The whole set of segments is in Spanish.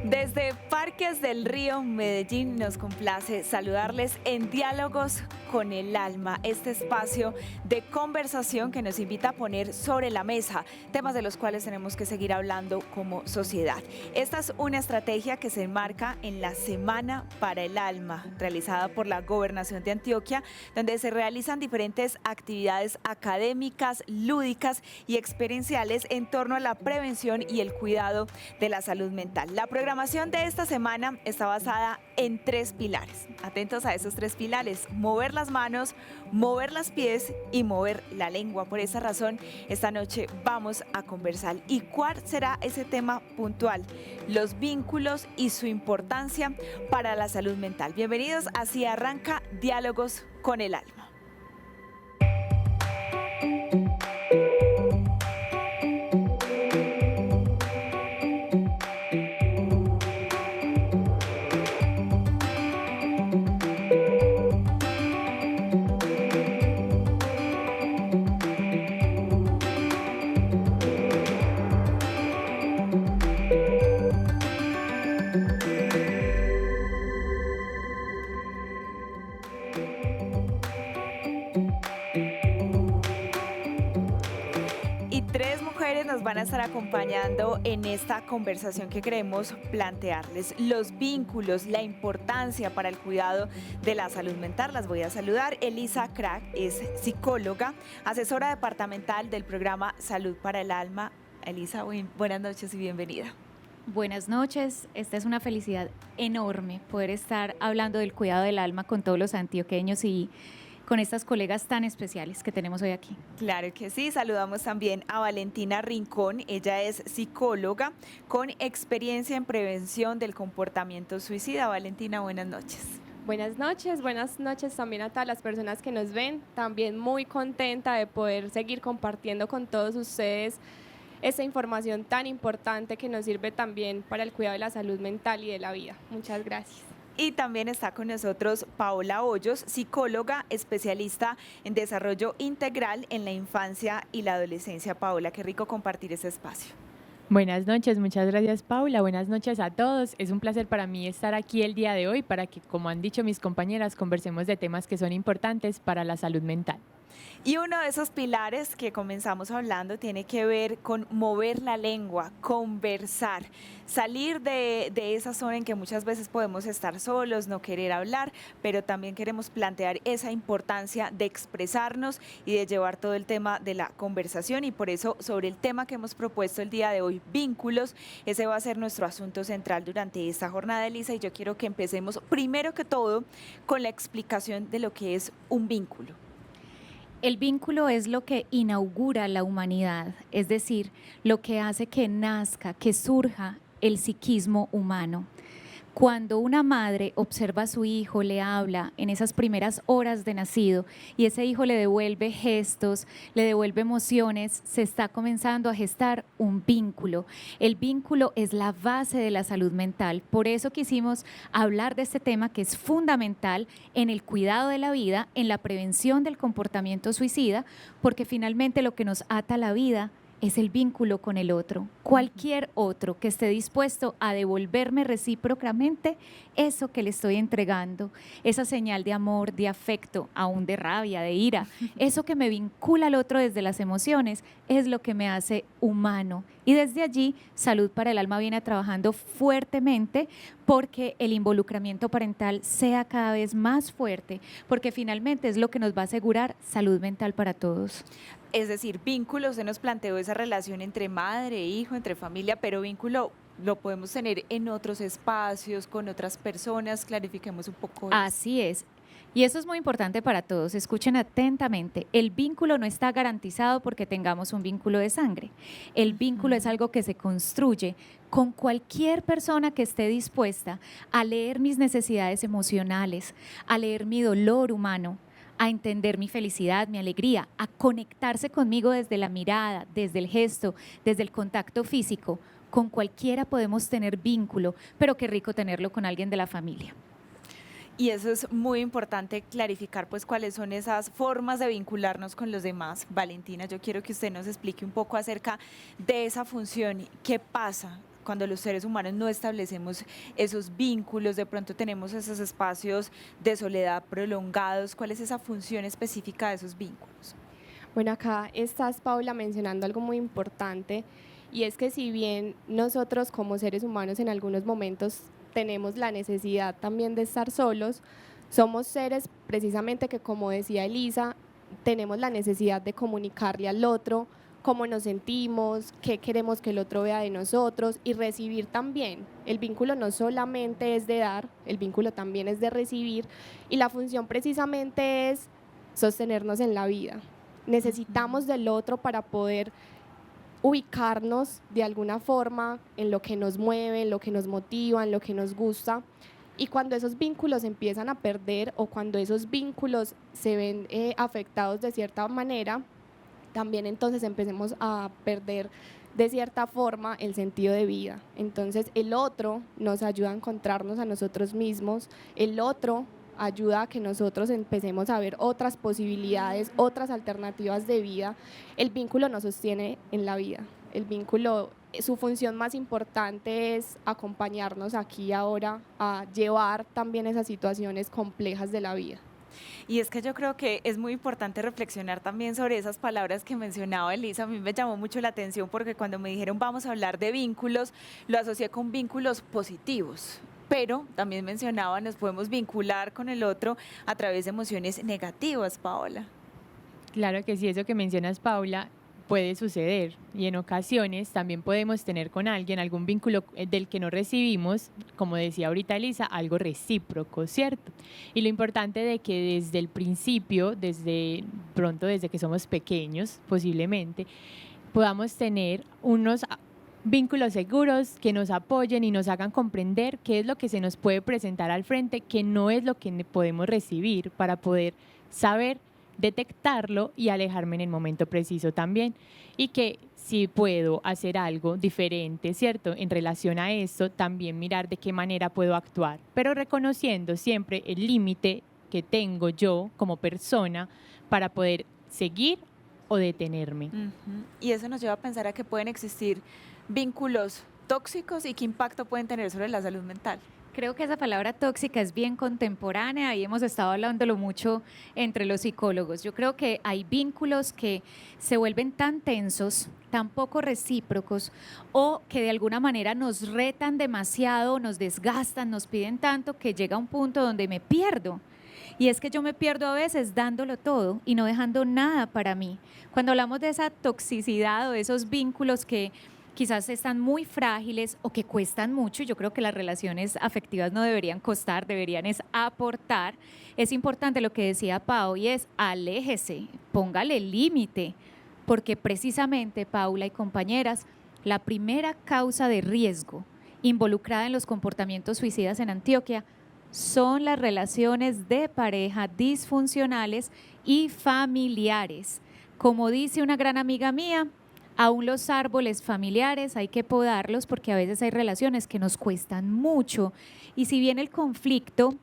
Desde Parques del Río, Medellín, nos complace saludarles en Diálogos con el Alma, este espacio de conversación que nos invita a poner sobre la mesa temas de los cuales tenemos que seguir hablando como sociedad. Esta es una estrategia que se enmarca en la Semana para el Alma, realizada por la Gobernación de Antioquia, donde se realizan diferentes actividades académicas, lúdicas y experienciales en torno a la prevención y el cuidado de la salud mental. La programación de esta semana está basada en 3 pilares. Atentos a esos 3 pilares: mover las manos, mover los pies y mover la lengua. Por esa razón, esta noche vamos a conversar. ¿Y cuál será ese tema puntual? Los vínculos y su importancia para la salud mental. Bienvenidos, así arranca Diálogos con el Alma. Y 3 mujeres nos van a estar acompañando en esta conversación que queremos plantearles: los vínculos, la importancia para el cuidado de la salud mental. Las voy a saludar. Elisa Crack es psicóloga, asesora departamental del programa Salud para el Alma. Elisa, buenas noches y bienvenida. Buenas noches, esta es una felicidad enorme poder estar hablando del cuidado del alma con todos los antioqueños y con estas colegas tan especiales que tenemos hoy aquí. Claro que sí, saludamos también a Valentina Rincón. Ella es psicóloga con experiencia en prevención del comportamiento suicida. Valentina, buenas noches. Buenas noches también a todas las personas que nos ven. También muy contenta de poder seguir compartiendo con todos ustedes esta información tan importante que nos sirve también para el cuidado de la salud mental y de la vida. Muchas gracias. Y también está con nosotros Paola Hoyos, psicóloga especialista en desarrollo integral en la infancia y la adolescencia. Paola, qué rico compartir ese espacio. Buenas noches, muchas gracias Paula, buenas noches a todos. Es un placer para mí estar aquí el día de hoy para que, como han dicho mis compañeras, conversemos de temas que son importantes para la salud mental. Y uno de esos pilares que comenzamos hablando tiene que ver con mover la lengua, conversar, salir de esa zona en que muchas veces podemos estar solos, no querer hablar, pero también queremos plantear esa importancia de expresarnos y de llevar todo el tema de la conversación. Y por eso, sobre el tema que hemos propuesto el día de hoy, vínculos, ese va a ser nuestro asunto central durante esta jornada, Elisa, y yo quiero que empecemos primero que todo con la explicación de lo que es un vínculo. El vínculo es lo que inaugura la humanidad, es decir, lo que hace que nazca, que surja el psiquismo humano. Cuando una madre observa a su hijo, le habla en esas primeras horas de nacido y ese hijo le devuelve gestos, le devuelve emociones, se está comenzando a gestar un vínculo. El vínculo es la base de la salud mental. Por eso quisimos hablar de este tema que es fundamental en el cuidado de la vida, en la prevención del comportamiento suicida, porque finalmente lo que nos ata a la vida es el vínculo con el otro. Cualquier otro que esté dispuesto a devolverme recíprocamente eso que le estoy entregando, esa señal de amor, de afecto, aún de rabia, de ira, eso que me vincula al otro desde las emociones, es lo que me hace humano. Y desde allí, Salud para el Alma viene trabajando fuertemente porque el involucramiento parental sea cada vez más fuerte, porque finalmente es lo que nos va a asegurar salud mental para todos. Es decir, vínculo, se nos planteó esa relación entre madre e hijo, entre familia, pero vínculo lo podemos tener en otros espacios, con otras personas. Clarifiquemos un poco eso. Así es. Y eso es muy importante para todos. Escuchen atentamente. El vínculo no está garantizado porque tengamos un vínculo de sangre. El vínculo es algo que se construye con cualquier persona que esté dispuesta a leer mis necesidades emocionales, a leer mi dolor humano, a entender mi felicidad, mi alegría, a conectarse conmigo desde la mirada, desde el gesto, desde el contacto físico. Con cualquiera podemos tener vínculo, pero qué rico tenerlo con alguien de la familia. Y eso es muy importante clarificar, pues, cuáles son esas formas de vincularnos con los demás. Valentina, yo quiero que usted nos explique un poco acerca de esa función. ¿Qué pasa cuando los seres humanos no establecemos esos vínculos, de pronto tenemos esos espacios de soledad prolongados. ¿Cuál es esa función específica de esos vínculos? Bueno, acá estás, Paula, mencionando algo muy importante, y es que si bien nosotros como seres humanos en algunos momentos tenemos la necesidad también de estar solos, somos seres precisamente que, como decía Elisa, tenemos la necesidad de comunicarle al otro cómo nos sentimos, qué queremos que el otro vea de nosotros, y recibir también. El vínculo no solamente es de dar, el vínculo también es de recibir, y la función precisamente es sostenernos en la vida. Necesitamos del otro para poder ubicarnos de alguna forma en lo que nos mueve, en lo que nos motiva, en lo que nos gusta. Y cuando esos vínculos empiezan a perder, o cuando esos vínculos se ven afectados de cierta manera, también entonces empecemos a perder de cierta forma el sentido de vida. Entonces el otro nos ayuda a encontrarnos a nosotros mismos, el otro ayuda a que nosotros empecemos a ver otras posibilidades, otras alternativas de vida. El vínculo nos sostiene en la vida. El vínculo, su función más importante es acompañarnos aquí y ahora a llevar también esas situaciones complejas de la vida. Y es que yo creo que es muy importante reflexionar también sobre esas palabras que mencionaba Elisa. A mí me llamó mucho la atención porque cuando me dijeron vamos a hablar de vínculos, lo asocié con vínculos positivos. Pero también mencionaba, nos podemos vincular con el otro a través de emociones negativas, Paola. Claro que sí, eso que mencionas, Paula, puede suceder, y en ocasiones también podemos tener con alguien algún vínculo del que no recibimos, como decía ahorita Elisa, algo recíproco, ¿cierto? Y lo importante de que desde el principio, desde que somos pequeños posiblemente, podamos tener unos vínculos seguros que nos apoyen y nos hagan comprender qué es lo que se nos puede presentar al frente, qué no es lo que podemos recibir, para poder saber detectarlo y alejarme en el momento preciso también. Y que si puedo hacer algo diferente, ¿cierto? En relación a esto, también mirar de qué manera puedo actuar, pero reconociendo siempre el límite que tengo yo como persona para poder seguir o detenerme. Y eso nos lleva a pensar a que pueden existir vínculos tóxicos y qué impacto pueden tener sobre la salud mental. Creo que esa palabra tóxica es bien contemporánea y hemos estado hablándolo mucho entre los psicólogos. Yo creo que hay vínculos que se vuelven tan tensos, tan poco recíprocos, o que de alguna manera nos retan demasiado, nos desgastan, nos piden tanto, que llega un punto donde me pierdo. Y es que yo me pierdo a veces dándolo todo y no dejando nada para mí. Cuando hablamos de esa toxicidad o de esos vínculos que quizás están muy frágiles o que cuestan mucho, yo creo que las relaciones afectivas no deberían costar, deberían es aportar. Es importante lo que decía Pau, y es aléjese, póngale límite, porque precisamente, Paula y compañeras, la primera causa de riesgo involucrada en los comportamientos suicidas en Antioquia son las relaciones de pareja disfuncionales y familiares. Como dice una gran amiga mía, aún los árboles familiares hay que podarlos, porque a veces hay relaciones que nos cuestan mucho. Y si bien el conflicto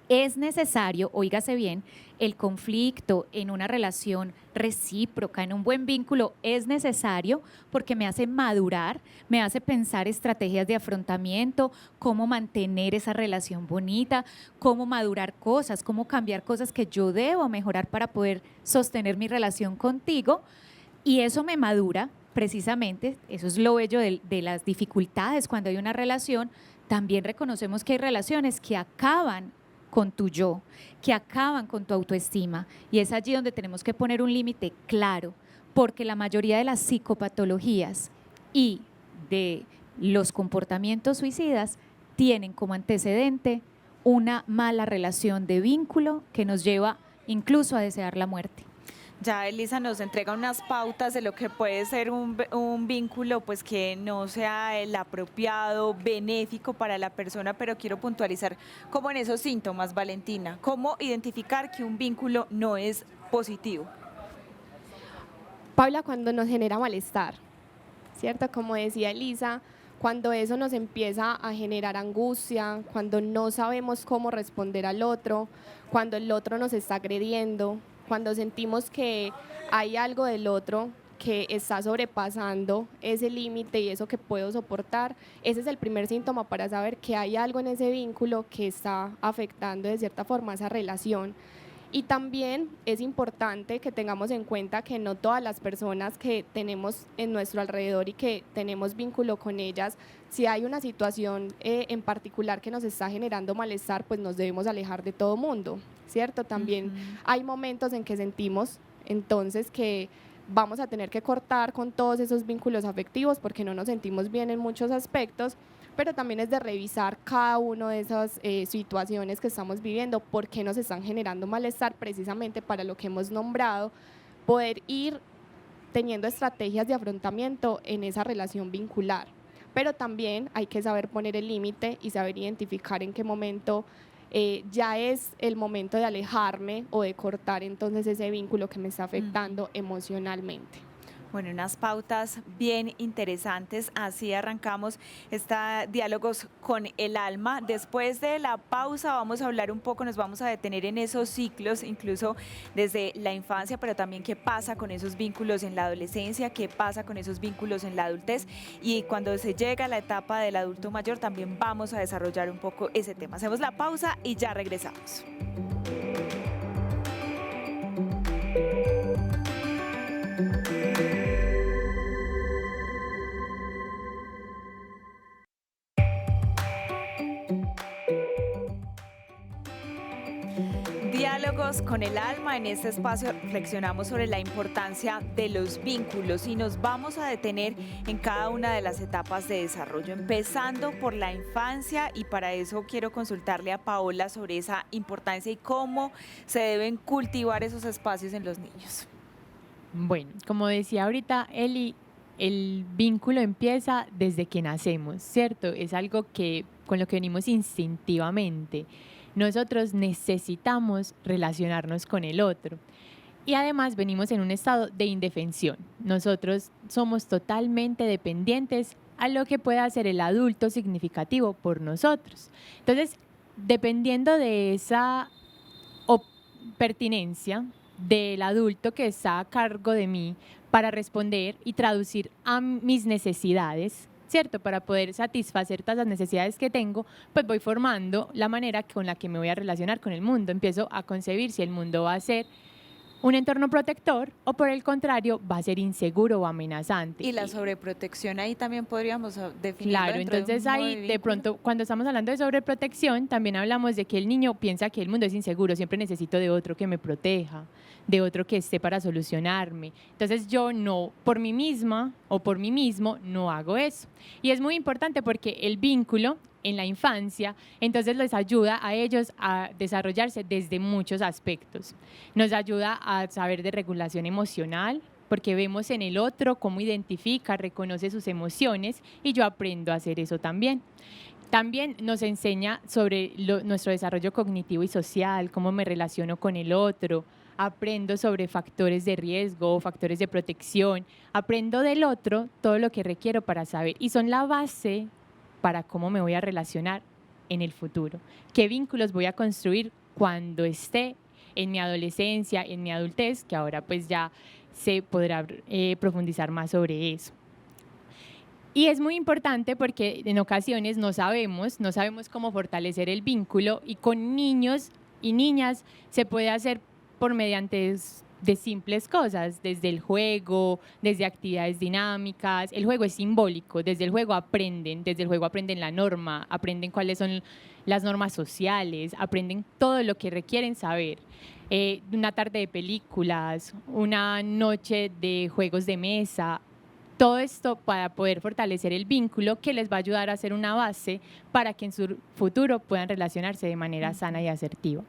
es necesario, óigase bien, el conflicto en una relación recíproca, en un buen vínculo, es necesario porque me hace madurar, me hace pensar estrategias de afrontamiento, cómo mantener esa relación bonita, cómo madurar cosas, cómo cambiar cosas que yo debo mejorar para poder sostener mi relación contigo. Y eso me madura, precisamente, eso es lo bello de las dificultades cuando hay una relación. También reconocemos que hay relaciones que acaban con tu yo, que acaban con tu autoestima, y es allí donde tenemos que poner un límite claro, porque la mayoría de las psicopatologías y de los comportamientos suicidas tienen como antecedente una mala relación de vínculo que nos lleva incluso a desear la muerte. Ya Elisa nos entrega unas pautas de lo que puede ser un vínculo pues que no sea el apropiado, benéfico para la persona, pero quiero puntualizar cómo en esos síntomas, Valentina, cómo identificar que un vínculo no es positivo. Paula, cuando nos genera malestar, ¿cierto? Como decía Elisa, cuando eso nos empieza a generar angustia, cuando no sabemos cómo responder al otro, cuando el otro nos está agrediendo, cuando sentimos que hay algo del otro que está sobrepasando ese límite y eso que puedo soportar, ese es el primer síntoma para saber que hay algo en ese vínculo que está afectando de cierta forma esa relación. Y también es importante que tengamos en cuenta que no todas las personas que tenemos en nuestro alrededor y que tenemos vínculo con ellas, si hay una situación en particular que nos está generando malestar, pues nos debemos alejar de todo mundo, ¿cierto? También hay momentos en que sentimos entonces que vamos a tener que cortar con todos esos vínculos afectivos porque no nos sentimos bien en muchos aspectos, pero también es de revisar cada una de esas situaciones que estamos viviendo, por qué nos están generando malestar, precisamente para lo que hemos nombrado, poder ir teniendo estrategias de afrontamiento en esa relación vincular. Pero también hay que saber poner el límite y saber identificar en qué momento ya es el momento de alejarme o de cortar entonces ese vínculo que me está afectando emocionalmente. Bueno, unas pautas bien interesantes. Así arrancamos diálogos con el alma. Después de la pausa vamos a hablar un poco, nos vamos a detener en esos ciclos, incluso desde la infancia, pero también qué pasa con esos vínculos en la adolescencia, qué pasa con esos vínculos en la adultez, y cuando se llega a la etapa del adulto mayor también vamos a desarrollar un poco ese tema. Hacemos la pausa y ya regresamos. Diálogos con el alma. En este espacio reflexionamos sobre la importancia de los vínculos y nos vamos a detener en cada una de las etapas de desarrollo, empezando por la infancia, y para eso quiero consultarle a Paola sobre esa importancia y cómo se deben cultivar esos espacios en los niños. Bueno, como decía ahorita Eli, el vínculo empieza desde que nacemos, ¿cierto? Es algo con lo que venimos instintivamente. Nosotros necesitamos relacionarnos con el otro. Y además venimos en un estado de indefensión. Nosotros somos totalmente dependientes a lo que pueda hacer el adulto significativo por nosotros. Entonces, dependiendo de esa pertinencia del adulto que está a cargo de mí para responder y traducir a mis necesidades, ¿cierto? Para poder satisfacer todas las necesidades que tengo, pues voy formando la manera con la que me voy a relacionar con el mundo. Empiezo a concebir si el mundo va a ser un entorno protector o por el contrario va a ser inseguro o amenazante. Y la sobreprotección ahí también podríamos definir. Claro, entonces ahí de pronto cuando estamos hablando de sobreprotección también hablamos de que el niño piensa que el mundo es inseguro, siempre necesito de otro que me proteja, de otro que esté para solucionarme. Entonces yo no, por mí misma o por mí mismo, no hago eso. Y es muy importante porque el vínculo en la infancia, entonces les ayuda a ellos a desarrollarse desde muchos aspectos. Nos ayuda a saber de regulación emocional, porque vemos en el otro cómo identifica, reconoce sus emociones y yo aprendo a hacer eso también. También nos enseña sobre nuestro desarrollo cognitivo y social, cómo me relaciono con el otro, aprendo sobre factores de riesgo, factores de protección, aprendo del otro todo lo que requiero para saber y son la base para cómo me voy a relacionar en el futuro, qué vínculos voy a construir cuando esté en mi adolescencia, en mi adultez, que ahora pues ya se podrá profundizar más sobre eso. Y es muy importante porque en ocasiones no sabemos cómo fortalecer el vínculo y con niños y niñas se puede hacer por mediante de simples cosas, desde el juego, desde actividades dinámicas. El juego es simbólico, desde el juego aprenden la norma, aprenden cuáles son las normas sociales, aprenden todo lo que requieren saber. Una tarde de películas, una noche de juegos de mesa, todo esto para poder fortalecer el vínculo que les va a ayudar a hacer una base para que en su futuro puedan relacionarse de manera sana y asertiva.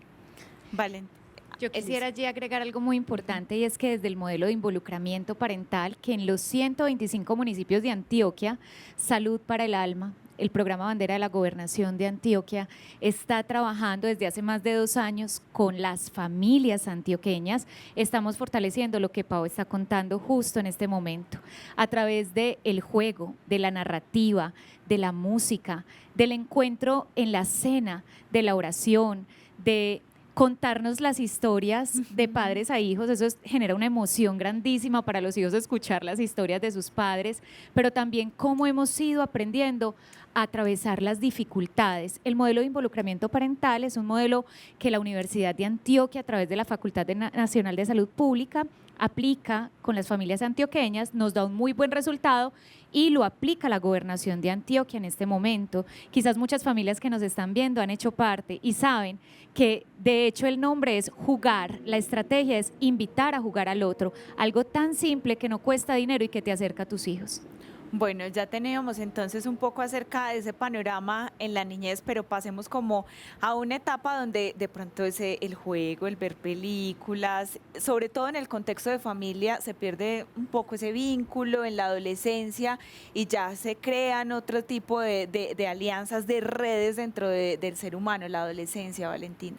Valentina. Yo quisiera allí agregar algo muy importante y es que desde el modelo de involucramiento parental, que en los 125 municipios de Antioquia, Salud para el Alma, el programa bandera de la Gobernación de Antioquia, está trabajando desde hace más de 2 años con las familias antioqueñas. Estamos fortaleciendo lo que Pau está contando justo en este momento, a través del juego, de la narrativa, de la música, del encuentro en la cena, de la oración, de contarnos las historias de padres a hijos, eso genera una emoción grandísima para los hijos escuchar las historias de sus padres, pero también cómo hemos ido aprendiendo a atravesar las dificultades. El modelo de involucramiento parental es un modelo que la Universidad de Antioquia, a través de la Facultad Nacional de Salud Pública, aplica con las familias antioqueñas, nos da un muy buen resultado y lo aplica la Gobernación de Antioquia en este momento. Quizás muchas familias que nos están viendo han hecho parte y saben que de hecho el nombre es jugar, la estrategia es invitar a jugar al otro, algo tan simple que no cuesta dinero y que te acerca a tus hijos. Bueno, ya teníamos entonces un poco acerca de ese panorama en la niñez, pero pasemos como a una etapa donde de pronto el juego, el ver películas, sobre todo en el contexto de familia, se pierde un poco ese vínculo en la adolescencia y ya se crean otro tipo de alianzas, de redes dentro del ser humano, en la adolescencia, Valentina.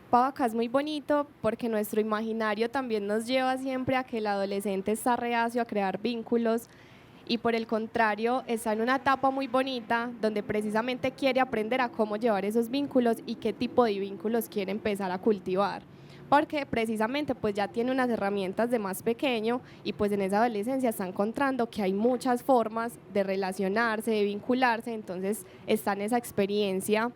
Pau, acá es muy bonito porque nuestro imaginario también nos lleva siempre a que el adolescente está reacio a crear vínculos y por el contrario está en una etapa muy bonita donde precisamente quiere aprender a cómo llevar esos vínculos y qué tipo de vínculos quiere empezar a cultivar, porque precisamente pues ya tiene unas herramientas de más pequeño y pues en esa adolescencia está encontrando que hay muchas formas de relacionarse, de vincularse, entonces está en esa experiencia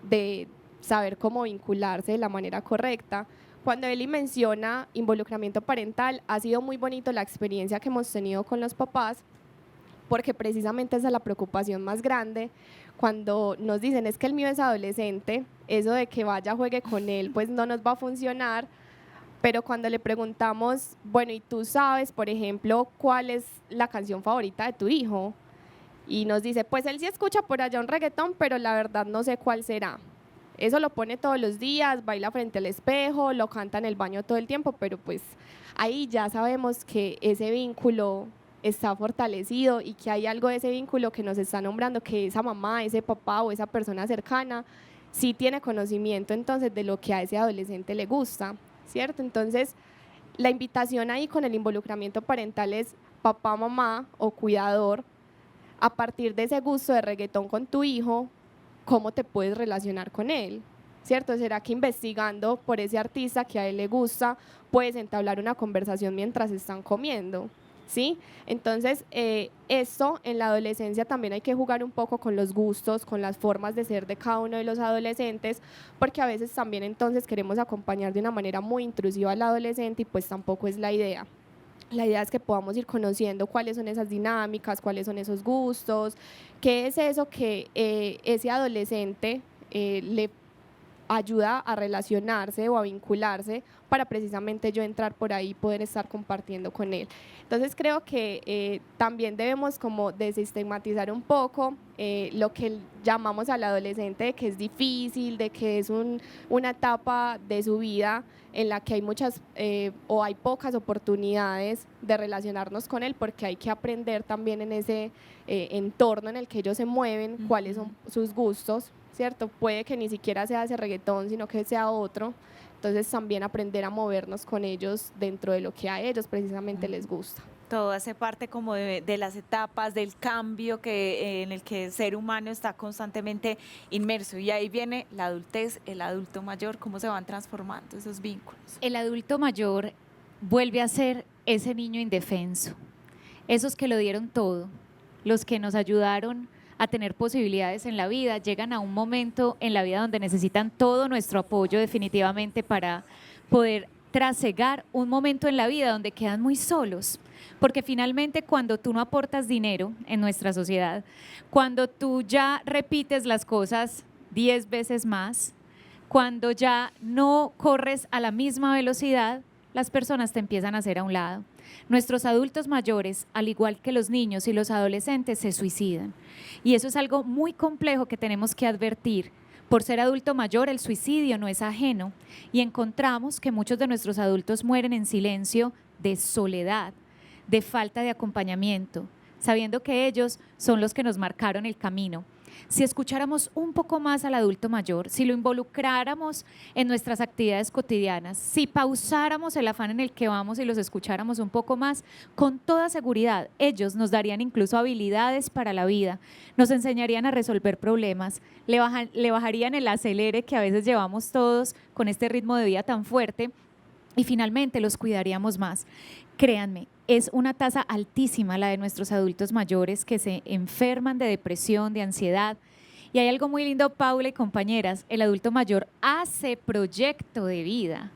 de saber cómo vincularse de la manera correcta. Cuando Eli menciona involucramiento parental, ha sido muy bonito la experiencia que hemos tenido con los papás, porque precisamente esa es la preocupación más grande. Cuando nos dicen es que el mío es adolescente, eso de que vaya juegue con él pues no nos va a funcionar, pero cuando le preguntamos, bueno, ¿y tú sabes, por ejemplo, cuál es la canción favorita de tu hijo? Y nos dice, pues él sí escucha por allá un reggaetón, pero la verdad no sé cuál será. Eso lo pone todos los días, baila frente al espejo, lo canta en el baño todo el tiempo, pero pues ahí ya sabemos que ese vínculo está fortalecido y que hay algo de ese vínculo que nos está nombrando, que esa mamá, ese papá o esa persona cercana sí tiene conocimiento entonces de lo que a ese adolescente le gusta, ¿cierto? Entonces, la invitación ahí con el involucramiento parental es papá, mamá o cuidador, a partir de ese gusto de reggaetón con tu hijo, ¿cómo te puedes relacionar con él? ¿Cierto? ¿Será que investigando por ese artista que a él le gusta puedes entablar una conversación mientras están comiendo? ¿Sí? Entonces, esto en la adolescencia también hay que jugar un poco con los gustos, con las formas de ser de cada uno de los adolescentes, porque a veces también entonces queremos acompañar de una manera muy intrusiva al adolescente y pues tampoco es la idea. La idea es que podamos ir conociendo cuáles son esas dinámicas, cuáles son esos gustos, qué es eso que ese adolescente le ayuda a relacionarse o a vincularse para precisamente yo entrar por ahí y poder estar compartiendo con él. Entonces creo que también debemos como desestigmatizar un poco lo que llamamos al adolescente de que es difícil, de que es una etapa de su vida en la que hay muchas o hay pocas oportunidades de relacionarnos con él, porque hay que aprender también en ese entorno en el que ellos se mueven, cuáles son sus gustos, ¿cierto? Puede que ni siquiera sea ese reggaetón, sino que sea otro. Entonces también aprender a movernos con ellos dentro de lo que a ellos precisamente les gusta. Todo hace parte como de las etapas, del cambio en el que el ser humano está constantemente inmerso. Y ahí viene la adultez, el adulto mayor, cómo se van transformando esos vínculos. El adulto mayor vuelve a ser ese niño indefenso, esos que lo dieron todo, los que nos ayudaron a tener posibilidades en la vida, llegan a un momento en la vida donde necesitan todo nuestro apoyo definitivamente para poder trasegar un momento en la vida donde quedan muy solos, porque finalmente cuando tú no aportas dinero en nuestra sociedad, cuando tú ya repites las cosas 10 veces más, cuando ya no corres a la misma velocidad, las personas te empiezan a hacer a un lado. Nuestros adultos mayores, al igual que los niños y los adolescentes, se suicidan. Y eso es algo muy complejo que tenemos que advertir. Por ser adulto mayor, el suicidio no es ajeno y encontramos que muchos de nuestros adultos mueren en silencio de soledad, de falta de acompañamiento, sabiendo que ellos son los que nos marcaron el camino. Si escucháramos un poco más al adulto mayor, si lo involucráramos en nuestras actividades cotidianas, si pausáramos el afán en el que vamos y los escucháramos un poco más, con toda seguridad, ellos nos darían incluso habilidades para la vida, nos enseñarían a resolver problemas, le bajarían el acelere que a veces llevamos todos con este ritmo de vida tan fuerte y finalmente los cuidaríamos más. Créanme, es una tasa altísima la de nuestros adultos mayores que se enferman de depresión, de ansiedad. Y hay algo muy lindo, Paula y compañeras, el adulto mayor hace proyecto de vida.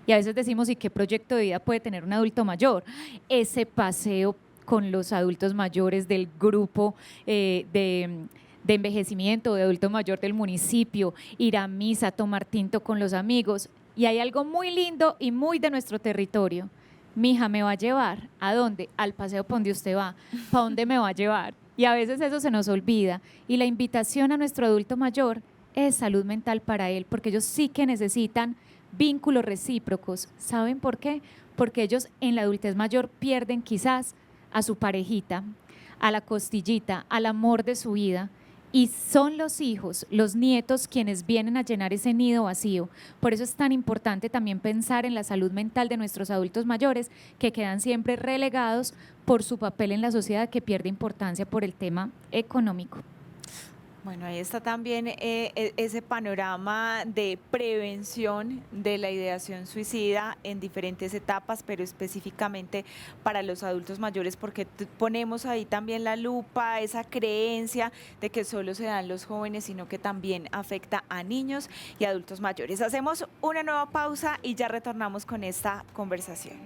Y a veces decimos, ¿y qué proyecto de vida puede tener un adulto mayor? Ese paseo con los adultos mayores del grupo de envejecimiento, de adulto mayor del municipio, ir a misa, tomar tinto con los amigos. Y hay algo muy lindo y muy de nuestro territorio. Mi hija me va a llevar, ¿a dónde? Al paseo por donde usted va, ¿para dónde me va a llevar? Y a veces eso se nos olvida. Y la invitación a nuestro adulto mayor es salud mental para él, porque ellos sí que necesitan vínculos recíprocos. ¿Saben por qué? Porque ellos en la adultez mayor pierden quizás a su parejita, a la costillita, al amor de su vida. Y son los hijos, los nietos quienes vienen a llenar ese nido vacío. Por eso es tan importante también pensar en la salud mental de nuestros adultos mayores que quedan siempre relegados por su papel en la sociedad que pierde importancia por el tema económico. Bueno, ahí está también ese panorama de prevención de la ideación suicida en diferentes etapas, pero específicamente para los adultos mayores, porque ponemos ahí también la lupa, esa creencia de que solo se dan los jóvenes, sino que también afecta a niños y adultos mayores. Hacemos una nueva pausa y ya retornamos con esta conversación.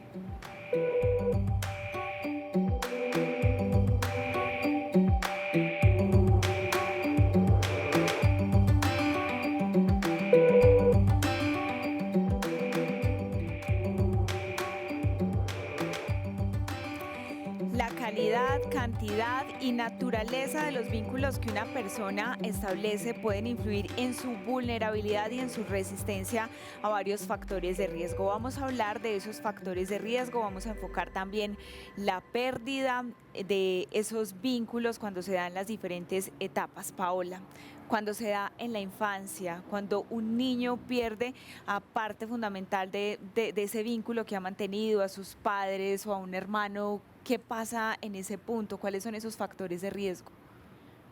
La calidad, cantidad y naturaleza de los vínculos que una persona establece pueden influir en su vulnerabilidad y en su resistencia a varios factores de riesgo. Vamos a hablar de esos factores de riesgo, vamos a enfocar también la pérdida de esos vínculos cuando se dan las diferentes etapas. Paola, cuando se da en la infancia, cuando un niño pierde a parte fundamental de ese vínculo que ha mantenido, a sus padres o a un hermano, ¿qué pasa en ese punto? ¿Cuáles son esos factores de riesgo?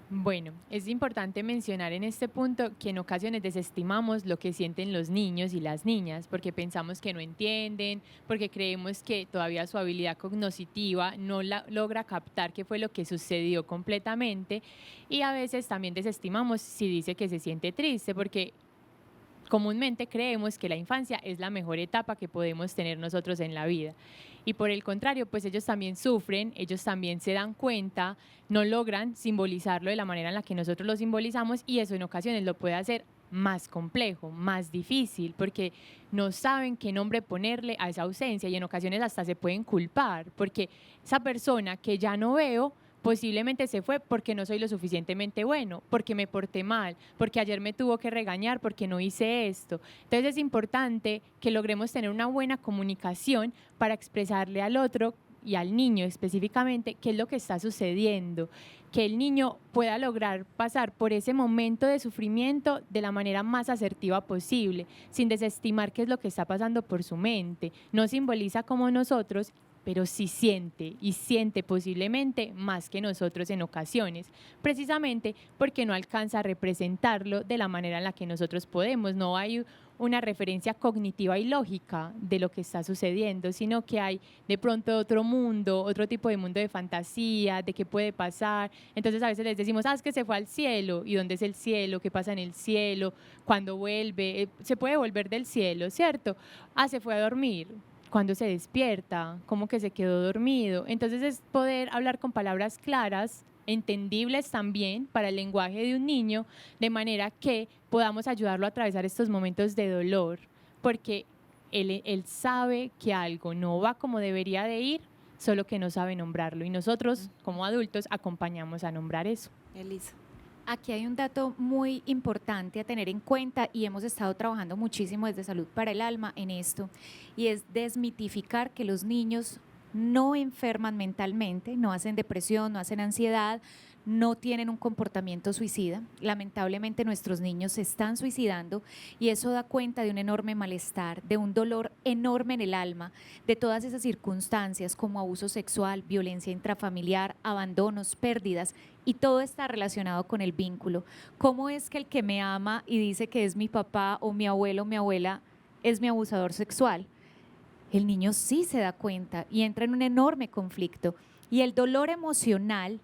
Bueno, es importante mencionar en este punto que en ocasiones desestimamos lo que sienten los niños y las niñas porque pensamos que no entienden, porque creemos que todavía su habilidad cognitiva no logra captar qué fue lo que sucedió completamente, y a veces también desestimamos si dice que se siente triste porque comúnmente creemos que la infancia es la mejor etapa que podemos tener nosotros en la vida. Y por el contrario, pues ellos también sufren, ellos también se dan cuenta, no logran simbolizarlo de la manera en la que nosotros lo simbolizamos, y eso en ocasiones lo puede hacer más complejo, más difícil, porque no saben qué nombre ponerle a esa ausencia, y en ocasiones hasta se pueden culpar, porque esa persona que ya no veo posiblemente se fue porque no soy lo suficientemente bueno, porque me porté mal, porque ayer me tuvo que regañar porque no hice esto. Entonces es importante que logremos tener una buena comunicación para expresarle al otro y al niño específicamente qué es lo que está sucediendo, que el niño pueda lograr pasar por ese momento de sufrimiento de la manera más asertiva posible, sin desestimar qué es lo que está pasando por su mente. No simboliza como nosotros, pero sí siente, y siente posiblemente más que nosotros en ocasiones, precisamente porque no alcanza a representarlo de la manera en la que nosotros podemos. No hay una referencia cognitiva y lógica de lo que está sucediendo, sino que hay de pronto otro mundo, otro tipo de mundo de fantasía, de qué puede pasar. Entonces a veces les decimos, es que se fue al cielo. ¿Y dónde es el cielo? ¿Qué pasa en el cielo? ¿Cuándo vuelve? Se puede volver del cielo, ¿cierto? Se fue a dormir. Cuando se despierta, cómo que se quedó dormido. Entonces es poder hablar con palabras claras, entendibles también para el lenguaje de un niño, de manera que podamos ayudarlo a atravesar estos momentos de dolor, porque él sabe que algo no va como debería de ir, solo que no sabe nombrarlo, y nosotros como adultos acompañamos a nombrar eso. Elisa. Aquí hay un dato muy importante a tener en cuenta y hemos estado trabajando muchísimo desde Salud para el Alma en esto, y es desmitificar que los niños no enferman mentalmente, no hacen depresión, no hacen ansiedad, no tienen un comportamiento suicida. Lamentablemente nuestros niños se están suicidando y eso da cuenta de un enorme malestar, de un dolor enorme en el alma, de todas esas circunstancias como abuso sexual, violencia intrafamiliar, abandonos, pérdidas, y todo está relacionado con el vínculo. ¿Cómo es que el que me ama y dice que es mi papá o mi abuelo o mi abuela es mi abusador sexual? El niño sí se da cuenta y entra en un enorme conflicto. Y el dolor emocional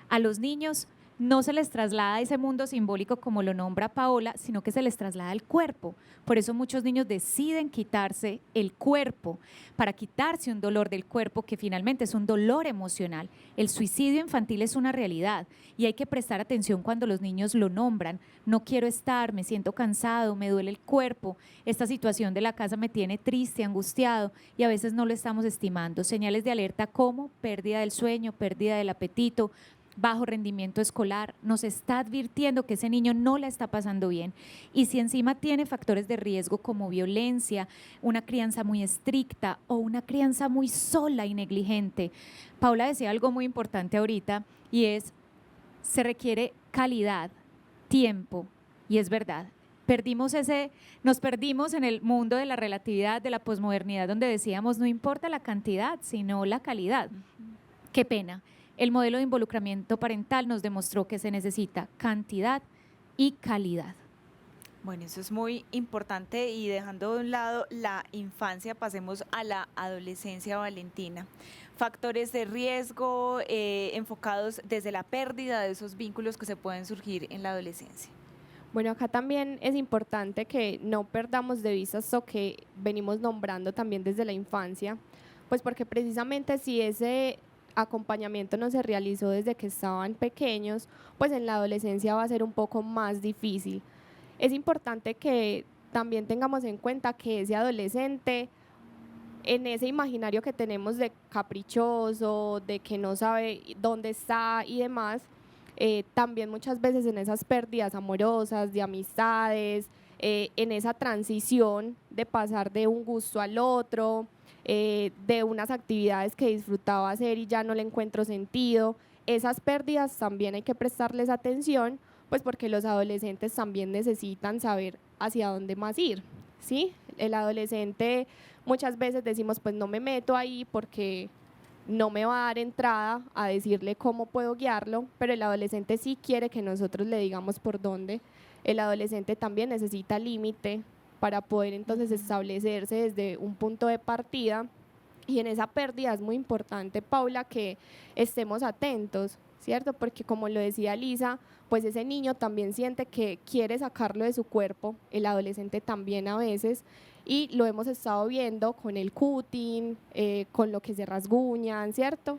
a los niños no se les traslada a ese mundo simbólico como lo nombra Paola, sino que se les traslada al cuerpo. Por eso muchos niños deciden quitarse el cuerpo, para quitarse un dolor del cuerpo que finalmente es un dolor emocional. El suicidio infantil es una realidad y hay que prestar atención cuando los niños lo nombran. No quiero estar, me siento cansado, me duele el cuerpo, esta situación de la casa me tiene triste, angustiado, y a veces no lo estamos estimando. Señales de alerta como pérdida del sueño, pérdida del apetito, bajo rendimiento escolar, nos está advirtiendo que ese niño no la está pasando bien. Y si encima tiene factores de riesgo como violencia, una crianza muy estricta o una crianza muy sola y negligente. Paula decía algo muy importante ahorita y es, se requiere calidad, tiempo, y es verdad. Nos perdimos en el mundo de la relatividad, de la posmodernidad, donde decíamos no importa la cantidad, sino la calidad. Qué pena. El modelo de involucramiento parental nos demostró que se necesita cantidad y calidad. Bueno, eso es muy importante y dejando de un lado la infancia, pasemos a la adolescencia, Valentina. Factores de riesgo enfocados desde la pérdida de esos vínculos que se pueden surgir en la adolescencia. Bueno, acá también es importante que no perdamos de vista esto que venimos nombrando también desde la infancia, pues porque precisamente si ese acompañamiento no se realizó desde que estaban pequeños, pues en la adolescencia va a ser un poco más difícil. Es importante que también tengamos en cuenta que ese adolescente, en ese imaginario que tenemos de caprichoso, de que no sabe dónde está y demás, también muchas veces en esas pérdidas amorosas, de amistades, en esa transición de pasar de un gusto al otro, de unas actividades que disfrutaba hacer y ya no le encuentro sentido. Esas pérdidas también hay que prestarles atención, pues porque los adolescentes también necesitan saber hacia dónde más ir, ¿sí? El adolescente muchas veces decimos, pues no me meto ahí porque no me va a dar entrada a decirle cómo puedo guiarlo, pero el adolescente sí quiere que nosotros le digamos por dónde. El adolescente también necesita límite para poder entonces establecerse desde un punto de partida, y en esa pérdida es muy importante, Paula, que estemos atentos, ¿cierto? Porque como lo decía Lisa, pues ese niño también siente que quiere sacarlo de su cuerpo, el adolescente también a veces, y lo hemos estado viendo con el cutting, con lo que se rasguñan, ¿cierto?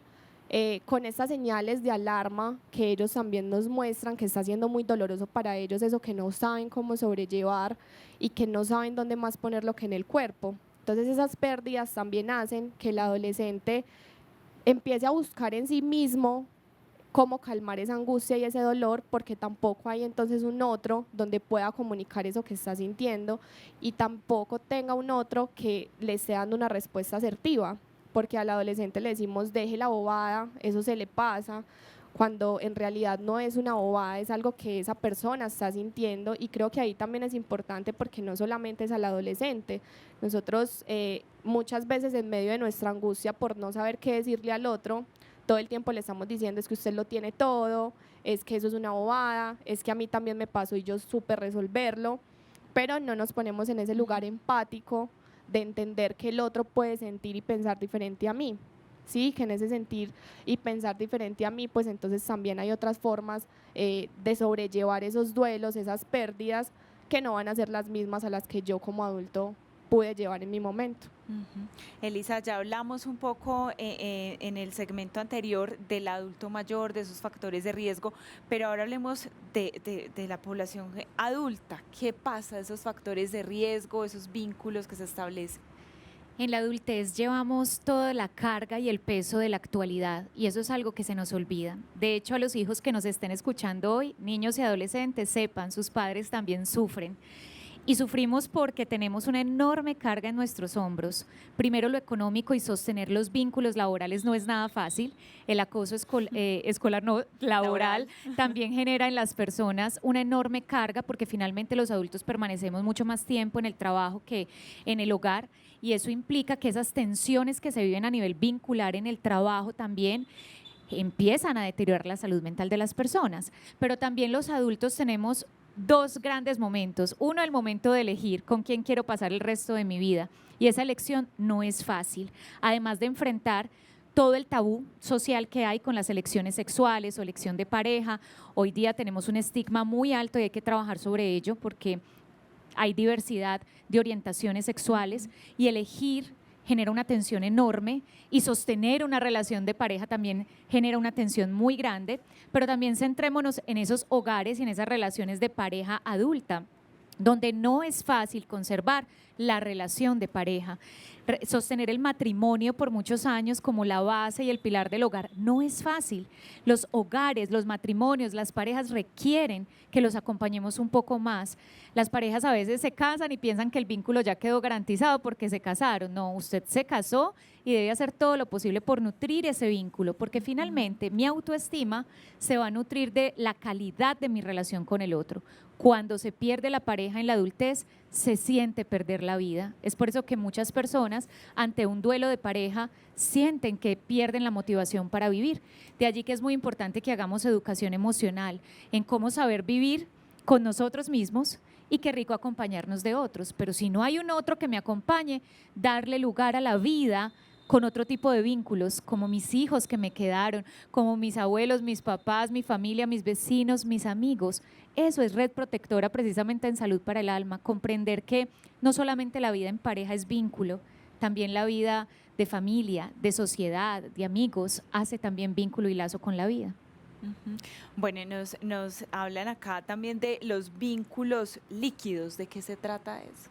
Con estas señales de alarma que ellos también nos muestran que está siendo muy doloroso para ellos, eso que no saben cómo sobrellevar y que no saben dónde más ponerlo que en el cuerpo. Entonces esas pérdidas también hacen que el adolescente empiece a buscar en sí mismo cómo calmar esa angustia y ese dolor, porque tampoco hay entonces un otro donde pueda comunicar eso que está sintiendo, y tampoco tenga un otro que le esté dando una respuesta asertiva, porque al adolescente le decimos deje la bobada, eso se le pasa, cuando en realidad no es una bobada, es algo que esa persona está sintiendo. Y creo que ahí también es importante porque no solamente es al adolescente, nosotros muchas veces en medio de nuestra angustia por no saber qué decirle al otro, todo el tiempo le estamos diciendo es que usted lo tiene todo, es que eso es una bobada, es que a mí también me pasó y yo supe resolverlo, pero no nos ponemos en ese lugar empático de entender que el otro puede sentir y pensar diferente a mí. Sí, que en ese sentir y pensar diferente a mí, pues entonces también hay otras formas de sobrellevar esos duelos, esas pérdidas, que no van a ser las mismas a las que yo como adulto pude llevar en mi momento. Elisa, ya hablamos un poco en el segmento anterior del adulto mayor, de esos factores de riesgo, pero ahora hablemos de la población adulta. ¿Qué pasa? Esos factores de riesgo, esos vínculos que se establecen. En la adultez llevamos toda la carga y el peso de la actualidad, y eso es algo que se nos olvida. De hecho, a los hijos que nos estén escuchando hoy, niños y adolescentes, sepan, sus padres también sufren. Y sufrimos porque tenemos una enorme carga en nuestros hombros. Primero lo económico, y sostener los vínculos laborales no es nada fácil. El acoso escolar, no, laboral, también genera en las personas una enorme carga, porque finalmente los adultos permanecemos mucho más tiempo en el trabajo que en el hogar, y eso implica que esas tensiones que se viven a nivel vincular en el trabajo también empiezan a deteriorar la salud mental de las personas. Pero también los adultos tenemos dos grandes momentos. Uno, el momento de elegir con quién quiero pasar el resto de mi vida, y esa elección no es fácil, además de enfrentar todo el tabú social que hay con las elecciones sexuales o elección de pareja. Hoy día tenemos un estigma muy alto y hay que trabajar sobre ello, porque hay diversidad de orientaciones sexuales, y elegir genera una tensión enorme, y sostener una relación de pareja también genera una tensión muy grande. Pero también centrémonos en esos hogares y en esas relaciones de pareja adulta, donde no es fácil conservar la relación de pareja. Sostener el matrimonio por muchos años como la base y el pilar del hogar no es fácil. Los hogares, los matrimonios, las parejas requieren que los acompañemos un poco más. Las parejas a veces se casan y piensan que el vínculo ya quedó garantizado porque se casaron. No, usted se casó y debe hacer todo lo posible por nutrir ese vínculo, porque finalmente mi autoestima se va a nutrir de la calidad de mi relación con el otro. Cuando se pierde la pareja en la adultez, se siente perder la vida. Es por eso que muchas personas, ante un duelo de pareja, sienten que pierden la motivación para vivir. De allí que es muy importante que hagamos educación emocional en cómo saber vivir con nosotros mismos, y qué rico acompañarnos de otros. Pero si no hay un otro que me acompañe, darle lugar a la vida con otro tipo de vínculos, como mis hijos que me quedaron, como mis abuelos, mis papás, mi familia, mis vecinos, mis amigos. Eso es red protectora precisamente en Salud para el Alma, comprender que no solamente la vida en pareja es vínculo, también la vida de familia, de sociedad, de amigos, hace también vínculo y lazo con la vida. Ujú. Bueno, nos hablan acá también de los vínculos líquidos. ¿De qué se trata eso?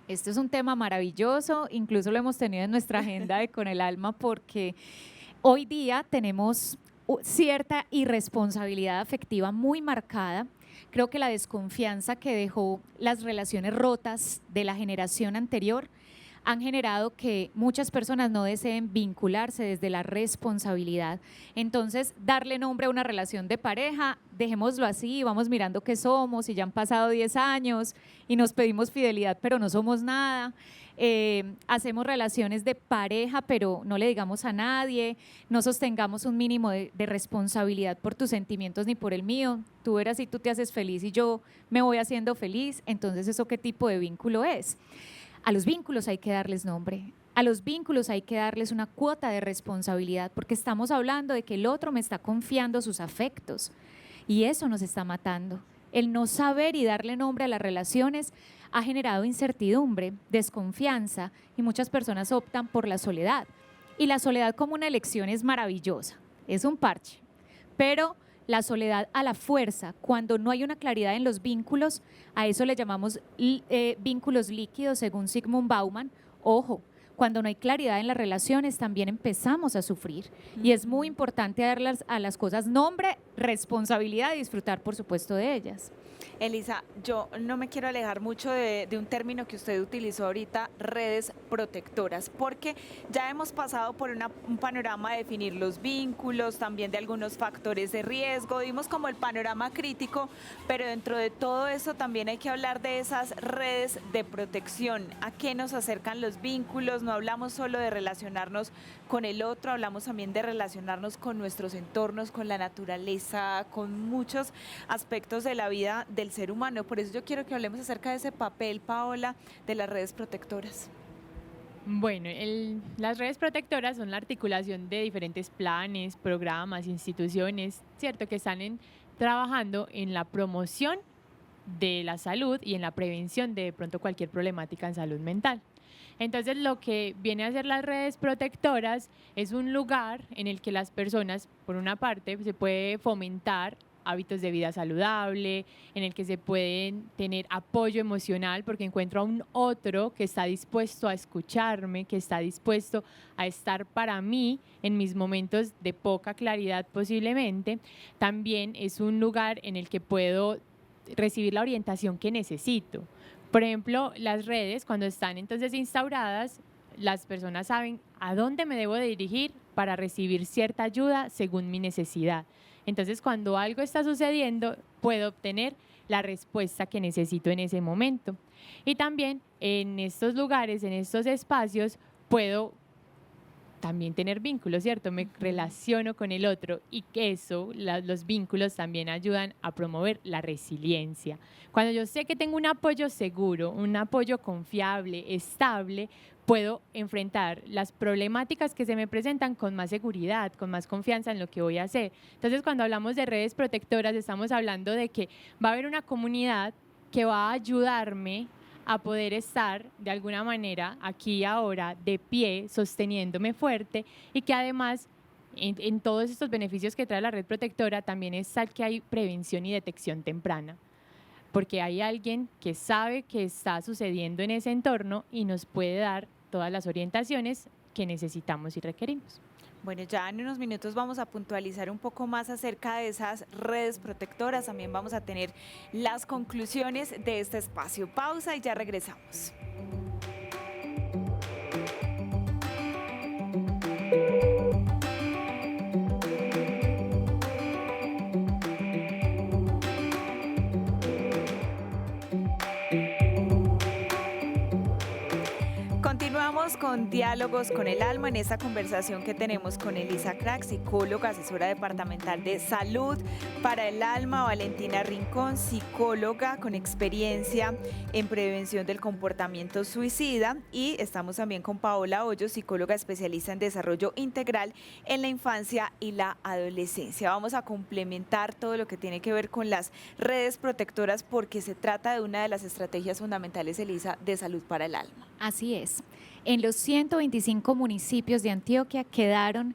Este es un tema maravilloso, incluso lo hemos tenido en nuestra agenda de Con el Alma, porque hoy día tenemos cierta irresponsabilidad afectiva muy marcada. Creo que la desconfianza que dejó las relaciones rotas de la generación anterior han generado que muchas personas no deseen vincularse desde la responsabilidad. Entonces, darle nombre a una relación de pareja, dejémoslo así, vamos mirando qué somos, y ya han pasado 10 años y nos pedimos fidelidad, pero no somos nada. Hacemos relaciones de pareja, pero no le digamos a nadie, no sostengamos un mínimo de responsabilidad por tus sentimientos ni por el mío. Tú verás si tú te haces feliz y yo me voy haciendo feliz. Entonces, ¿eso qué tipo de vínculo es? A los vínculos hay que darles nombre, a los vínculos hay que darles una cuota de responsabilidad, porque estamos hablando de que el otro me está confiando sus afectos, y eso nos está matando. El no saber y darle nombre a las relaciones ha generado incertidumbre, desconfianza, y muchas personas optan por la soledad. Y la soledad como una elección es maravillosa, es un parche, pero la soledad a la fuerza, cuando no hay una claridad en los vínculos, a eso le llamamos vínculos líquidos, según Zygmunt Bauman. Ojo, cuando no hay claridad en las relaciones, también empezamos a sufrir. Y es muy importante darles a las cosas nombre, responsabilidad, y disfrutar, por supuesto, de ellas. Elisa, yo no me quiero alejar mucho de un término que usted utilizó ahorita, redes protectoras, porque ya hemos pasado por un panorama de definir los vínculos, también de algunos factores de riesgo, dimos como el panorama crítico, pero dentro de todo eso también hay que hablar de esas redes de protección. ¿A qué nos acercan los vínculos? No hablamos solo de relacionarnos con el otro, hablamos también de relacionarnos con nuestros entornos, con la naturaleza, con muchos aspectos de la vida del ser humano. Por eso yo quiero que hablemos acerca de ese papel, Paola, de las redes protectoras. Bueno, las redes protectoras son la articulación de diferentes planes, programas, instituciones, ¿cierto? Que están trabajando en la promoción de la salud y en la prevención de pronto cualquier problemática en salud mental. Entonces, lo que viene a hacer las redes protectoras es un lugar en el que las personas, por una parte, se puede fomentar hábitos de vida saludable, en el que se pueden tener apoyo emocional, porque encuentro a un otro que está dispuesto a escucharme, que está dispuesto a estar para mí en mis momentos de poca claridad posiblemente. También es un lugar en el que puedo recibir la orientación que necesito, Por ejemplo, las redes, cuando están entonces instauradas, las personas saben a dónde me debo de dirigir para recibir cierta ayuda según mi necesidad. Entonces, cuando algo está sucediendo, puedo obtener la respuesta que necesito en ese momento. Y también en estos lugares, en estos espacios, puedo también tener vínculos, ¿cierto? Me relaciono con el otro y que eso, los vínculos también ayudan a promover la resiliencia. Cuando yo sé que tengo un apoyo seguro, un apoyo confiable, estable, puedo enfrentar las problemáticas que se me presentan con más seguridad, con más confianza en lo que voy a hacer. Entonces, cuando hablamos de redes protectoras, estamos hablando de que va a haber una comunidad que va a ayudarme a poder estar de alguna manera aquí y ahora de pie, sosteniéndome fuerte, y que además en todos estos beneficios que trae la red protectora también está que hay prevención y detección temprana, porque hay alguien que sabe qué está sucediendo en ese entorno y nos puede dar todas las orientaciones que necesitamos y requerimos. Bueno, ya en unos minutos vamos a puntualizar un poco más acerca de esas redes protectoras. También vamos a tener las conclusiones de este espacio. Pausa y ya regresamos. Continuamos con Diálogos con el Alma en esta conversación que tenemos con Elisa Crack, psicóloga, asesora departamental de salud para el alma, Valentina Rincón, psicóloga con experiencia en prevención del comportamiento suicida, y estamos también con Paola Hoyos, psicóloga especialista en desarrollo integral en la infancia y la adolescencia. Vamos a complementar todo lo que tiene que ver con las redes protectoras porque se trata de una de las estrategias fundamentales, Elisa, de salud para el alma. Así es. En los 125 municipios de Antioquia quedaron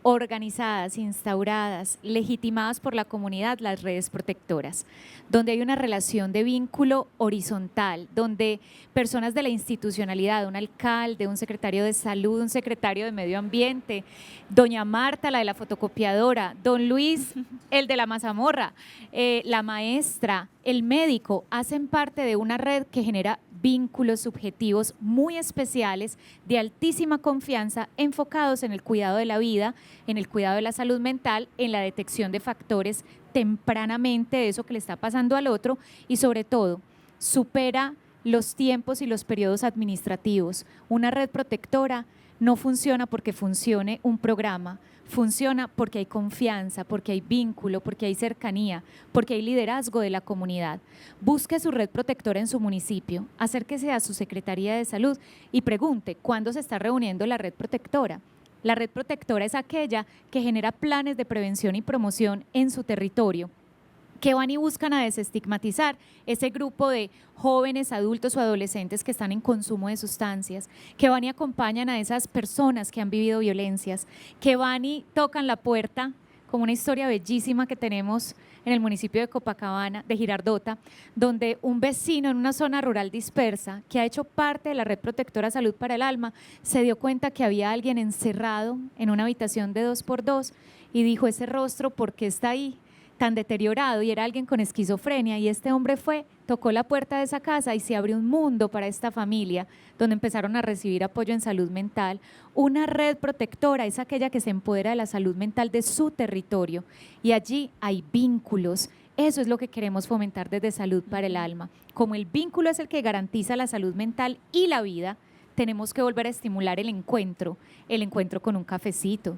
organizadas, instauradas, legitimadas por la comunidad las redes protectoras, donde hay una relación de vínculo horizontal, donde personas de la institucionalidad, un alcalde, un secretario de salud, un secretario de medio ambiente, doña Marta, la de la fotocopiadora, don Luis, el de la mazamorra, la maestra, el médico, hacen parte de una red que genera vínculos subjetivos muy especiales de altísima confianza enfocados en el cuidado de la vida, en el cuidado de la salud mental, en la detección de factores tempranamente de eso que le está pasando al otro y sobre todo supera los tiempos y los periodos administrativos. Una red protectora no funciona porque funcione un programa, funciona porque hay confianza, porque hay vínculo, porque hay cercanía, porque hay liderazgo de la comunidad. Busque su red protectora en su municipio, acérquese a su Secretaría de Salud y pregunte cuándo se está reuniendo la red protectora. La red protectora es aquella que genera planes de prevención y promoción en su territorio, que van y buscan a desestigmatizar ese grupo de jóvenes, adultos o adolescentes que están en consumo de sustancias, que van y acompañan a esas personas que han vivido violencias, que van y tocan la puerta, como una historia bellísima que tenemos en el municipio de Copacabana, de Girardota, donde un vecino en una zona rural dispersa, que ha hecho parte de la Red Protectora Salud para el Alma, se dio cuenta que había alguien encerrado en una habitación de 2x2 y dijo, ese rostro, ¿por qué está ahí tan deteriorado? Y era alguien con esquizofrenia, y este hombre fue, tocó la puerta de esa casa y se abrió un mundo para esta familia, donde empezaron a recibir apoyo en salud mental. Una red protectora es aquella que se empodera de la salud mental de su territorio, y allí hay vínculos. Eso es lo que queremos fomentar desde Salud para el Alma. Como el vínculo es el que garantiza la salud mental y la vida, tenemos que volver a estimular el encuentro con un cafecito,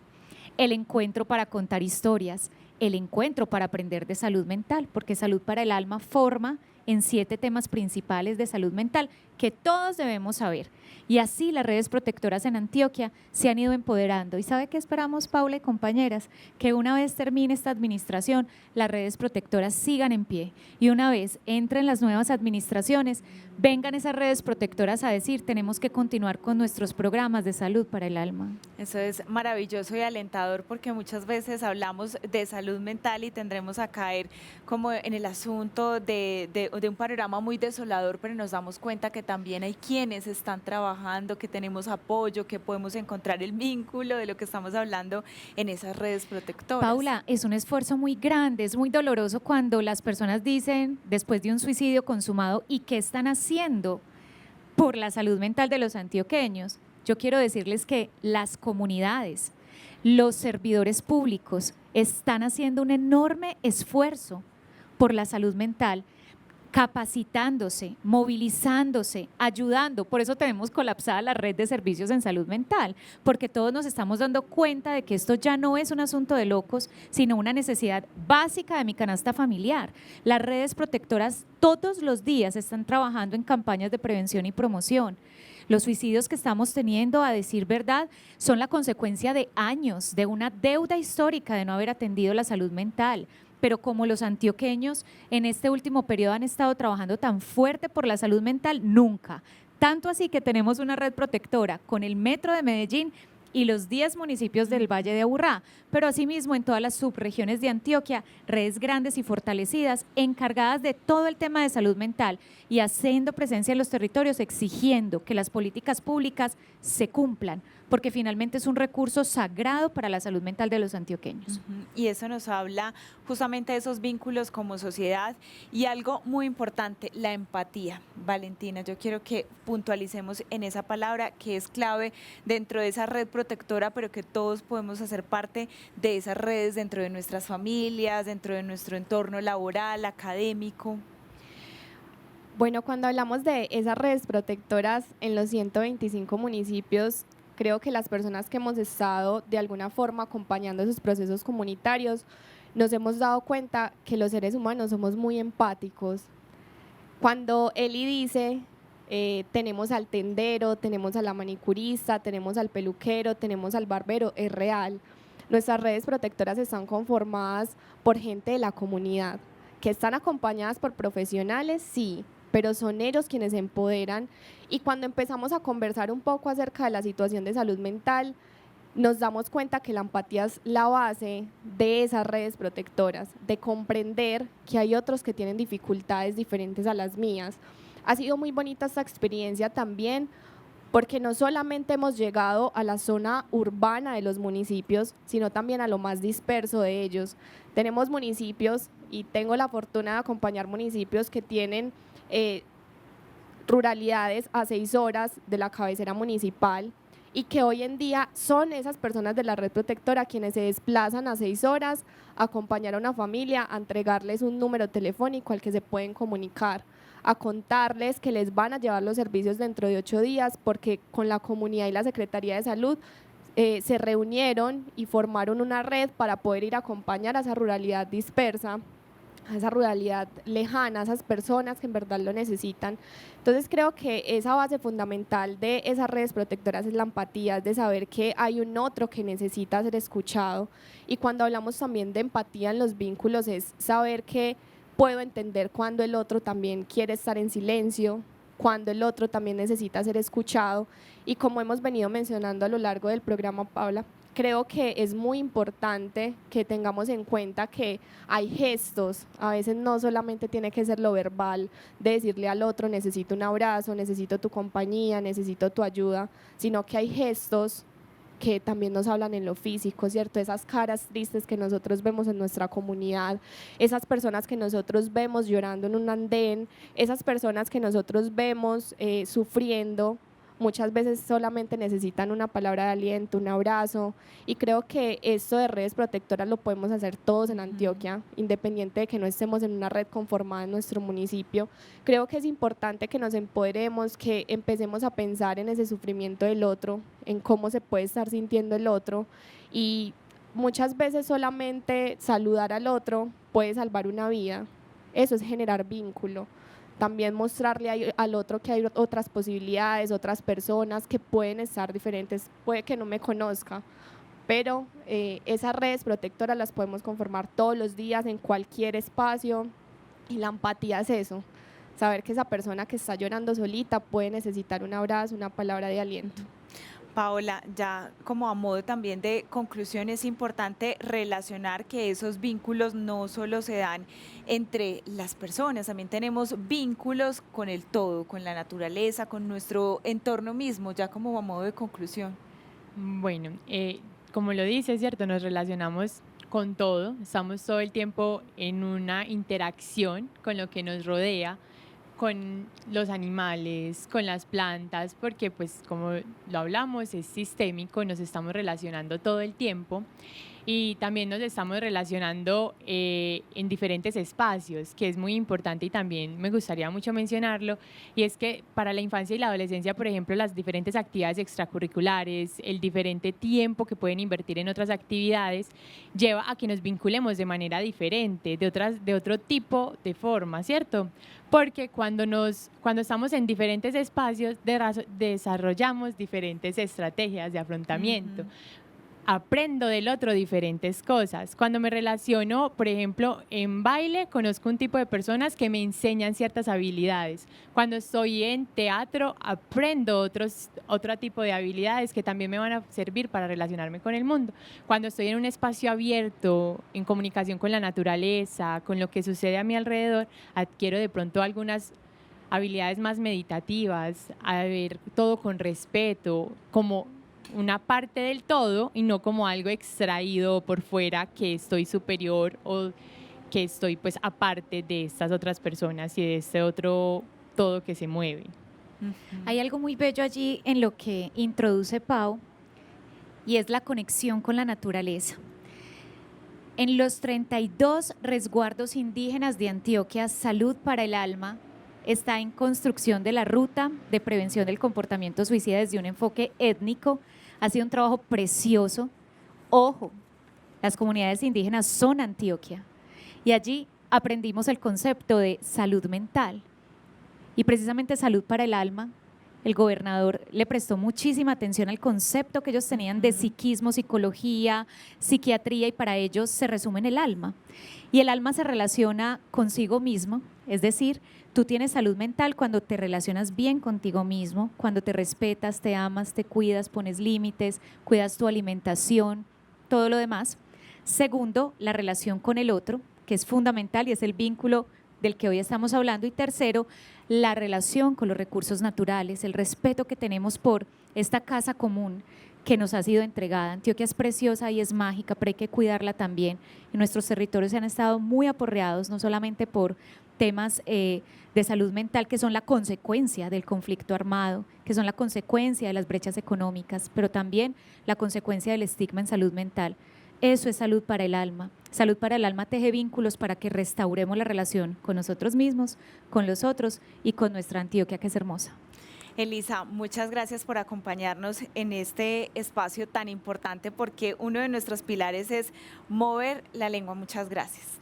el encuentro para contar historias, el encuentro para aprender de salud mental, porque Salud para el Alma forma en 7 temas principales de salud mental que todos debemos saber. Y así las redes protectoras en Antioquia se han ido empoderando. ¿Y sabe qué esperamos, Paula y compañeras? Que una vez termine esta administración, las redes protectoras sigan en pie. Y una vez entren las nuevas administraciones, vengan esas redes protectoras a decir, tenemos que continuar con nuestros programas de salud para el alma. Eso es maravilloso y alentador, porque muchas veces hablamos de salud mental y tendremos a caer como en el asunto de de un panorama muy desolador, pero nos damos cuenta que también hay quienes están trabajando, que tenemos apoyo, que podemos encontrar el vínculo de lo que estamos hablando en esas redes protectoras. Paula, es un esfuerzo muy grande, es muy doloroso cuando las personas dicen, después de un suicidio consumado, ¿y qué están haciendo por la salud mental de los antioqueños? Yo quiero decirles que las comunidades, los servidores públicos están haciendo un enorme esfuerzo por la salud mental, capacitándose, movilizándose, ayudando. Por eso tenemos colapsada la red de servicios en salud mental, porque todos nos estamos dando cuenta de que esto ya no es un asunto de locos, sino una necesidad básica de mi canasta familiar. Las redes protectoras todos los días están trabajando en campañas de prevención y promoción. Los suicidios que estamos teniendo, a decir verdad, son la consecuencia de años, de una deuda histórica de no haber atendido la salud mental. Pero como los antioqueños en este último periodo han estado trabajando tan fuerte por la salud mental, nunca. Tanto así que tenemos una red protectora con el Metro de Medellín y los 10 municipios del Valle de Aburrá, pero asimismo en todas las subregiones de Antioquia, redes grandes y fortalecidas encargadas de todo el tema de salud mental y haciendo presencia en los territorios, exigiendo que las políticas públicas se cumplan, porque finalmente es un recurso sagrado para la salud mental de los antioqueños. Y eso nos habla justamente de esos vínculos como sociedad y algo muy importante, la empatía. Valentina, yo quiero que puntualicemos en esa palabra que es clave dentro de esa red protectora, pero que todos podemos hacer parte de esas redes dentro de nuestras familias, dentro de nuestro entorno laboral, académico. Bueno, cuando hablamos de esas redes protectoras en los 125 municipios, creo que las personas que hemos estado de alguna forma acompañando esos procesos comunitarios, nos hemos dado cuenta que los seres humanos somos muy empáticos. Cuando Eli dice, tenemos al tendero, tenemos a la manicurista, tenemos al peluquero, tenemos al barbero, es real. Nuestras redes protectoras están conformadas por gente de la comunidad, que están acompañadas por profesionales, sí, pero son ellos quienes se empoderan. Y cuando empezamos a conversar un poco acerca de la situación de salud mental, nos damos cuenta que la empatía es la base de esas redes protectoras, de comprender que hay otros que tienen dificultades diferentes a las mías. Ha sido muy bonita esta experiencia también, porque no solamente hemos llegado a la zona urbana de los municipios, sino también a lo más disperso de ellos. Tenemos municipios, y tengo la fortuna de acompañar municipios que tienen ruralidades a 6 horas de la cabecera municipal, y que hoy en día son esas personas de la red protectora quienes se desplazan a 6 horas a acompañar a una familia, a entregarles un número telefónico al que se pueden comunicar, a contarles que les van a llevar los servicios dentro de 8 días, porque con la comunidad y la Secretaría de Salud se reunieron y formaron una red para poder ir a acompañar a esa ruralidad dispersa, a esa ruralidad lejana, a esas personas que en verdad lo necesitan. Entonces creo que esa base fundamental de esas redes protectoras es la empatía, es de saber que hay un otro que necesita ser escuchado. Y cuando hablamos también de empatía en los vínculos es saber que puedo entender cuando el otro también quiere estar en silencio, cuando el otro también necesita ser escuchado. Y como hemos venido mencionando a lo largo del programa, Paula, creo que es muy importante que tengamos en cuenta que hay gestos, a veces no solamente tiene que ser lo verbal, de decirle al otro necesito un abrazo, necesito tu compañía, necesito tu ayuda, sino que hay gestos que también nos hablan en lo físico, ¿cierto? Esas caras tristes que nosotros vemos en nuestra comunidad, esas personas que nosotros vemos llorando en un andén, esas personas que nosotros vemos sufriendo, muchas veces solamente necesitan una palabra de aliento, un abrazo, y creo que esto de redes protectoras lo podemos hacer todos en Antioquia, independiente de que no estemos en una red conformada en nuestro municipio. Creo que es importante que nos empoderemos, que empecemos a pensar en ese sufrimiento del otro, en cómo se puede estar sintiendo el otro, y muchas veces solamente saludar al otro puede salvar una vida. Eso es generar vínculo. También mostrarle al otro que hay otras posibilidades, otras personas que pueden estar diferentes, puede que no me conozca, pero esas redes protectoras las podemos conformar todos los días en cualquier espacio, y la empatía es eso, saber que esa persona que está llorando solita puede necesitar un abrazo, una palabra de aliento. Paola, ya como a modo también de conclusión, es importante relacionar que esos vínculos no solo se dan entre las personas, también tenemos vínculos con el todo, con la naturaleza, con nuestro entorno mismo, ya como a modo de conclusión. Bueno, como lo dice, ¿cierto? Nos relacionamos con todo, estamos todo el tiempo en una interacción con lo que nos rodea, con los animales, con las plantas, porque pues como lo hablamos, es sistémico, nos estamos relacionando todo el tiempo y también nos estamos relacionando en diferentes espacios, que es muy importante y también me gustaría mucho mencionarlo, y es que para la infancia y la adolescencia, por ejemplo, las diferentes actividades extracurriculares, el diferente tiempo que pueden invertir en otras actividades, lleva a que nos vinculemos de manera diferente, de otro tipo de forma, ¿cierto? Porque cuando estamos en diferentes espacios, desarrollamos diferentes estrategias de afrontamiento. Ujú. Aprendo del otro diferentes cosas. Cuando me relaciono, por ejemplo, en baile, conozco un tipo de personas que me enseñan ciertas habilidades. Cuando estoy en teatro, aprendo otro tipo de habilidades que también me van a servir para relacionarme con el mundo. Cuando estoy en un espacio abierto, en comunicación con la naturaleza, con lo que sucede a mi alrededor, adquiero de pronto algunas habilidades más meditativas, a ver todo con respeto, como una parte del todo y no como algo extraído por fuera que estoy superior o que estoy pues aparte de estas otras personas y de este otro todo que se mueve. Ujú. Hay algo muy bello allí en lo que introduce Pau y es la conexión con la naturaleza. En los 32 resguardos indígenas de Antioquia, Salud para el Alma está en construcción de la ruta de prevención del comportamiento suicida desde un enfoque étnico. Ha sido un trabajo precioso. Ojo, las comunidades indígenas son Antioquia y allí aprendimos el concepto de salud mental y precisamente salud para el alma. El gobernador le prestó muchísima atención al concepto que ellos tenían de psiquismo, psicología, psiquiatría y para ellos se resume en el alma. Y el alma se relaciona consigo mismo, es decir, tú tienes salud mental cuando te relacionas bien contigo mismo, cuando te respetas, te amas, te cuidas, pones límites, cuidas tu alimentación, todo lo demás. Segundo, la relación con el otro, que es fundamental y es el vínculo del que hoy estamos hablando. Y tercero, la relación con los recursos naturales, el respeto que tenemos por esta casa común que nos ha sido entregada. Antioquia es preciosa y es mágica, pero hay que cuidarla también. Y nuestros territorios se han estado muy aporreados, no solamente por temas de salud mental que son la consecuencia del conflicto armado, que son la consecuencia de las brechas económicas, pero también la consecuencia del estigma en salud mental. Eso es salud para el alma. Salud para el alma teje vínculos para que restauremos la relación con nosotros mismos, con los otros y con nuestra Antioquia, que es hermosa. Elisa, muchas gracias por acompañarnos en este espacio tan importante porque uno de nuestros pilares es mover la lengua. Muchas gracias.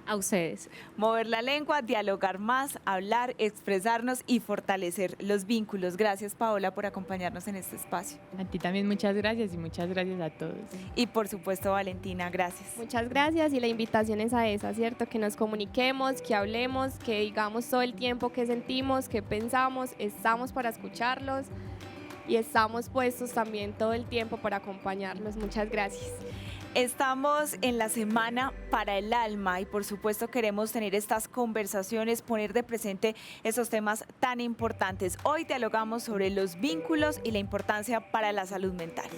A ustedes. Mover la lengua, dialogar más, hablar, expresarnos y fortalecer los vínculos. Gracias, Paola, por acompañarnos en este espacio. A ti también muchas gracias y muchas gracias a todos. Y por supuesto, Valentina, gracias. Muchas gracias y la invitación es a esa, ¿cierto? Que nos comuniquemos, que hablemos, que digamos todo el tiempo qué sentimos, qué pensamos, estamos para escucharlos y estamos puestos también todo el tiempo para acompañarlos. Muchas gracias. Estamos en la Semana para el Alma y por supuesto queremos tener estas conversaciones, poner de presente esos temas tan importantes. Hoy dialogamos sobre los vínculos y la importancia para la salud mental.